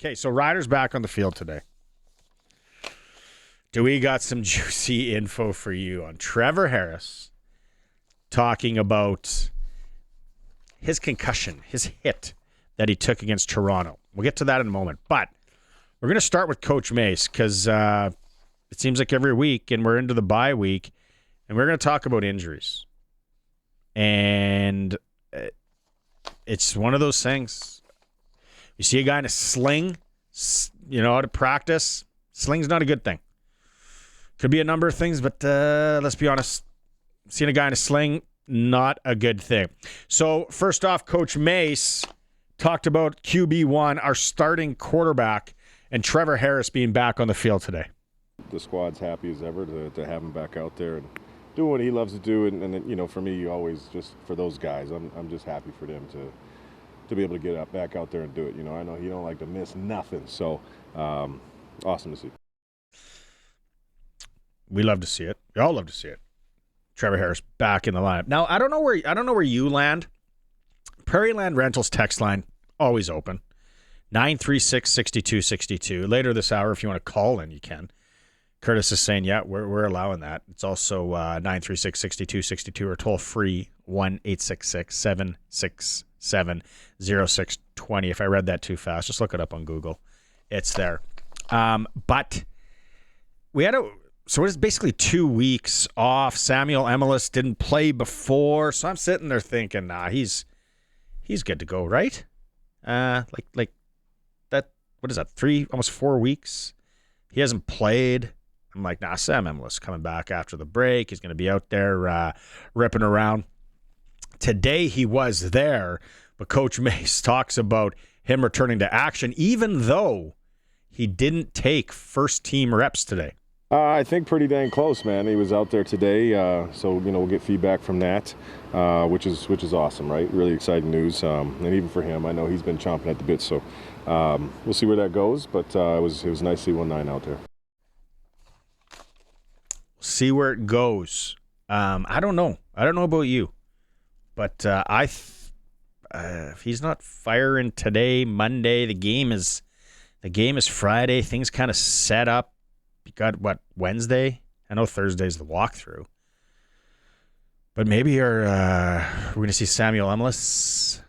Okay, so Ryder's back on the field today. Do we got some juicy info for you on Trevor Harris talking about his concussion, his hit that he took against Toronto? We'll get to that in a moment. But we're going to start with Coach Mace because it seems like every week, and we're into the bye week, and we're going to talk about injuries. And it's one of those things. You see a guy in a sling, out of practice. Sling's not a good thing. Could be a number of things, but let's be honest. Seeing a guy in a sling, not a good thing. So first off, Coach Mace talked about QB1, our starting quarterback, and Trevor Harris being back on the field today. The squad's happy as ever to have him back out there and doing what he loves to do. And for me, always just for those guys, I'm just happy for them to be able to get back out there and do it. I know he don't like to miss nothing. So awesome to see. We love to see it. We all love to see it. Trevor Harris back in the lineup. Now, I don't know where you land. Prairie Land Rentals text line always open. 936-6262. Later this hour, if you want to call in, you can. Curtis is saying, yeah, we're allowing that. It's also 936-6262 or toll free 1-866-767-0620. If I read that too fast, just look it up on Google. It's there. But we had so it was basically 2 weeks off. Samuel Emelis didn't play before, so I'm sitting there thinking, nah, he's good to go, right? Like that. What is that? Almost 4 weeks. He hasn't played. I'm like, nah, Sam Emelis coming back after the break. He's going to be out there ripping around. Today he was there, but Coach Mace talks about him returning to action, even though he didn't take first-team reps today. I think pretty dang close, man. He was out there today, so we'll get feedback from that, which is awesome, right? Really exciting news, and even for him, I know he's been chomping at the bit. So we'll see where that goes, but it was nice to see 1-9 out there. See where it goes. I don't know about you, but if he's not firing today, Monday, the game is Friday. Things kind of set up. You got Wednesday? I know Thursday's the walkthrough, but maybe we're going to see Samuel Emelis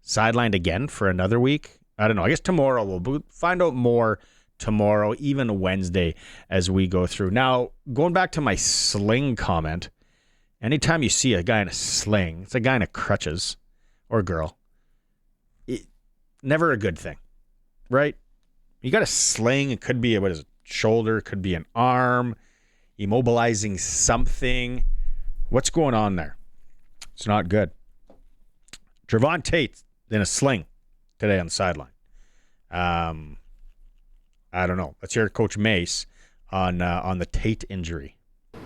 sidelined again for another week. I don't know. I guess tomorrow we'll find out more. Tomorrow, even Wednesday, as we go through. Now, going back to my sling comment, anytime you see a guy in a sling, it's a guy in a crutches or a girl. Never a good thing, right? You got a sling. It could be a shoulder, could be an arm, immobilizing something. What's going on there? It's not good. Trevon Tate in a sling today on the sideline. I don't know. Let's hear Coach Mace on the Tate injury.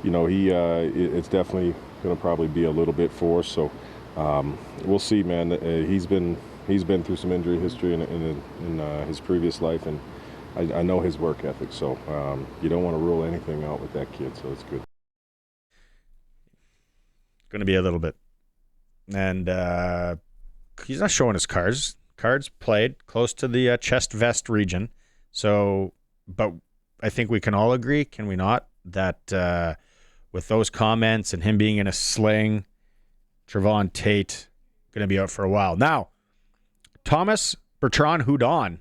It's definitely going to probably be a little bit for us. So we'll see, man. He's been through some injury history in his previous life, and I know his work ethic. So you don't want to rule anything out with that kid. So it's good. Going to be a little bit, and he's not showing his cards. Cards played close to the chest vest region. So, but I think we can all agree, can we not, that with those comments and him being in a sling, Trevon Tate going to be out for a while. Now, Thomas Bertrand Houdon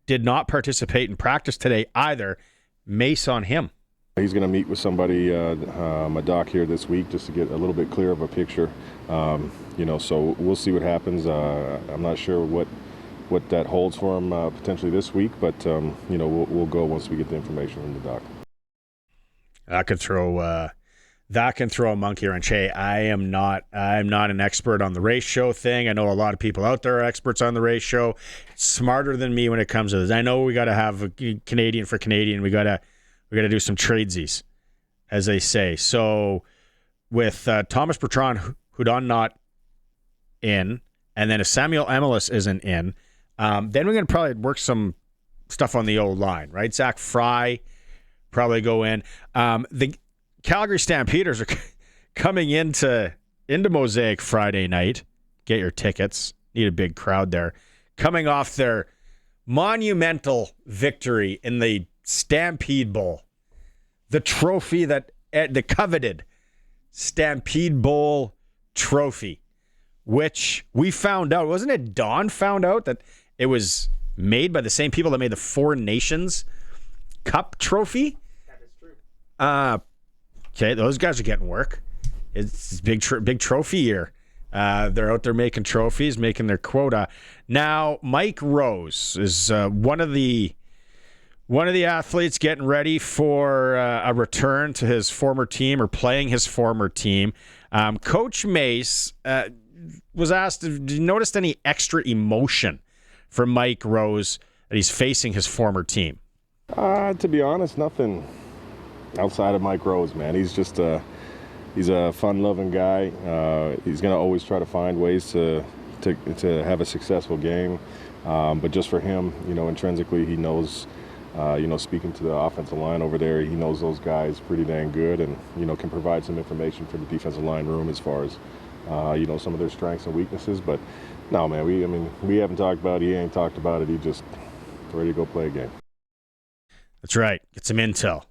did not participate in practice today either. Mace on him. He's going to meet with somebody, my doc here this week, just to get a little bit clearer of a picture. So we'll see what happens. I'm not sure what that holds for him potentially this week, but we'll go once we get the information from the doc. That can throw a monkey wrench. Hey, I'm not an expert on the ratio thing. I know a lot of people out there are experts on the ratio. Smarter than me when it comes to this. I know we got to have a Canadian for Canadian. We got to do some tradesies, as they say. So with Thomas Bertrand Houdon not in, and then if Samuel Emelis isn't in, then we're going to probably work some stuff on the O-line, right? Zach Fry probably go in. The Calgary Stampeders are coming into Mosaic Friday night. Get your tickets. Need a big crowd there. Coming off their monumental victory in the Stampede Bowl. The trophy the coveted Stampede Bowl trophy, which we found out, wasn't it Don found out that it was made by the same people that made the Four Nations Cup trophy? That is true. Okay, those guys are getting work. It's big trophy year. They're out there making trophies, making their quota. Now, Mike Rose is one of the athletes getting ready for a return to his former team or playing his former team. Coach Mace was asked, did you notice any extra emotion from Mike Rose that he's facing his former team? To be honest, nothing outside of Mike Rose, man. He's just he's a fun-loving guy. He's going to always try to find ways to have a successful game. But just for him, intrinsically, he knows, speaking to the offensive line over there, he knows those guys pretty dang good and, can provide some information for the defensive line room as far as, some of their strengths and weaknesses. But no, man, we haven't talked about it. He ain't talked about it. He just ready to go play a game. That's right. Get some intel.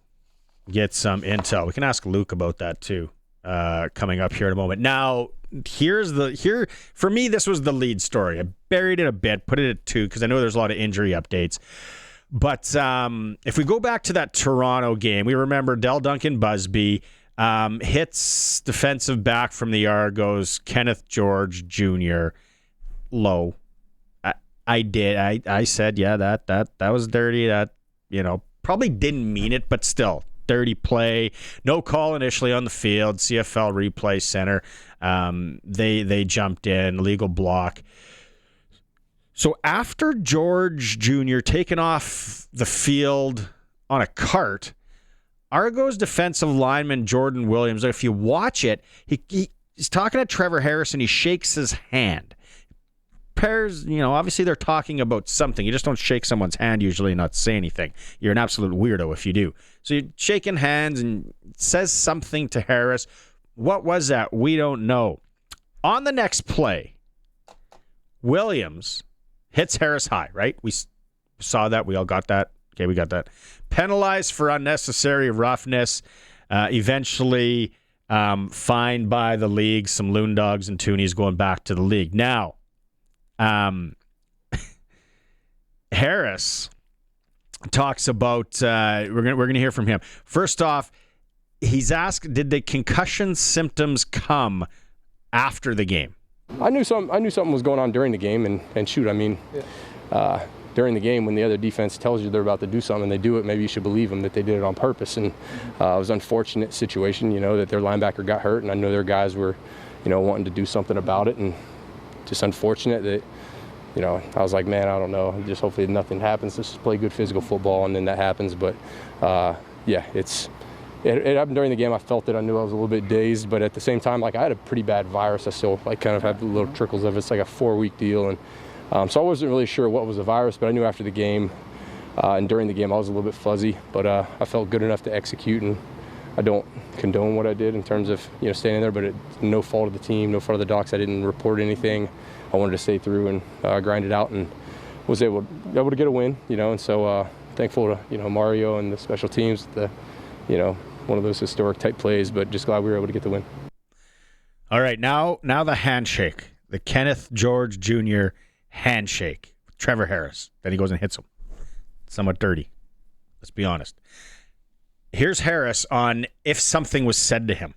We can ask Luke about that too, coming up here in a moment. Now, for me, this was the lead story. I buried it a bit, put it at 2 because I know there's a lot of injury updates. But if we go back to that Toronto game, we remember Del Duncan Busby hits defensive back from the Argos, Kenneth George Jr. low. I said, yeah, that was dirty. That, probably didn't mean it, but still, dirty play. No call initially on the field. CFL replay center. They jumped in, legal block. So after George Jr. taken off the field on a cart, Argos defensive lineman Jordan Williams, if you watch it, he's talking to Trevor Harris and he shakes his hand. Pairs, obviously they're talking about something. You just don't shake someone's hand usually and not say anything. You're an absolute weirdo if you do. So you're shaking hands and says something to Harris. What was that? We don't know. On the next play, Williams hits Harris high, right? We saw that. We all got that. Okay, we got that. Penalized for unnecessary roughness. Eventually fined by the league. Some loon dogs and toonies going back to the league. Now, Harris talks about we're gonna hear from him. First off, he's asked, did the concussion symptoms come after the game? I knew something was going on during the game, and shoot, during the game when the other defense tells you they're about to do something and they do it, maybe you should believe them that they did it on purpose. And it was an unfortunate situation, that their linebacker got hurt, and I know their guys were, wanting to do something about it, and just unfortunate that, I was like, man, I don't know. Just hopefully nothing happens. Let's just play good physical football, and then that happens. But, it happened during the game. I felt it. I knew I was a little bit dazed. But at the same time, I had a pretty bad virus. I still, kind of have little trickles of it. It's like a 4-week deal. And so I wasn't really sure what was the virus, but I knew after the game and during the game I was a little bit fuzzy. But I felt good enough to execute, and I don't condone what I did in terms of, standing there. But it's no fault of the team, no fault of the docs. I didn't report anything. I wanted to stay through and grind it out, and was able to get a win, and so thankful to, Mario and the special teams, one of those historic type plays, but just glad we were able to get the win. All right, now the handshake, the Kenneth George Jr. handshake with Trevor Harris. Then he goes and hits him. Somewhat dirty. Let's be honest. Here's Harris on if something was said to him.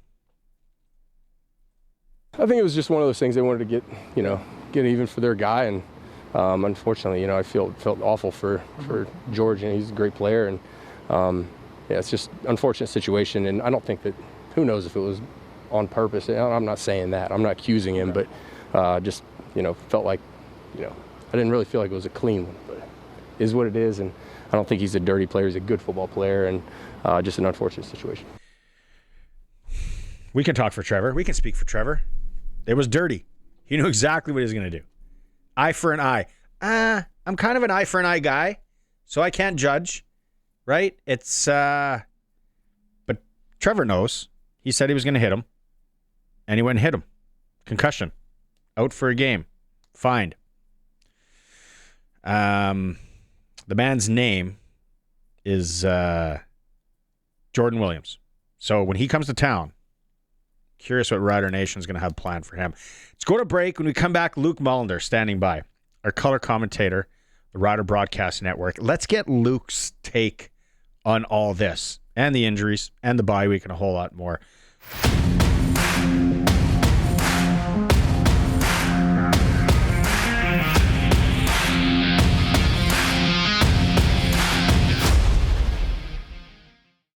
I think it was just one of those things they wanted to get even for their guy, and unfortunately, I felt awful for George, and he's a great player, and it's just an unfortunate situation, and I don't think that, who knows if it was on purpose. I'm not saying that. I'm not accusing him, but just, felt like, I didn't really feel like it was a clean one, but it is what it is, and I don't think he's a dirty player. He's a good football player, and just an unfortunate situation. We can talk for Trevor. We can speak for Trevor. It was dirty. He knew exactly what he was going to do. Eye for an eye. I'm kind of an eye for an eye guy, so I can't judge, right? It's, but Trevor knows. He said he was going to hit him, and he went and hit him. Concussion. Out for a game. Fined. The man's name is Jordan Williams. So when he comes to town, curious what Rider Nation is going to have planned for him. Let's go to break. When we come back, Luke Mullender standing by, our color commentator, the Rider Broadcast Network. Let's get Luke's take on all this and the injuries and the bye week and a whole lot more.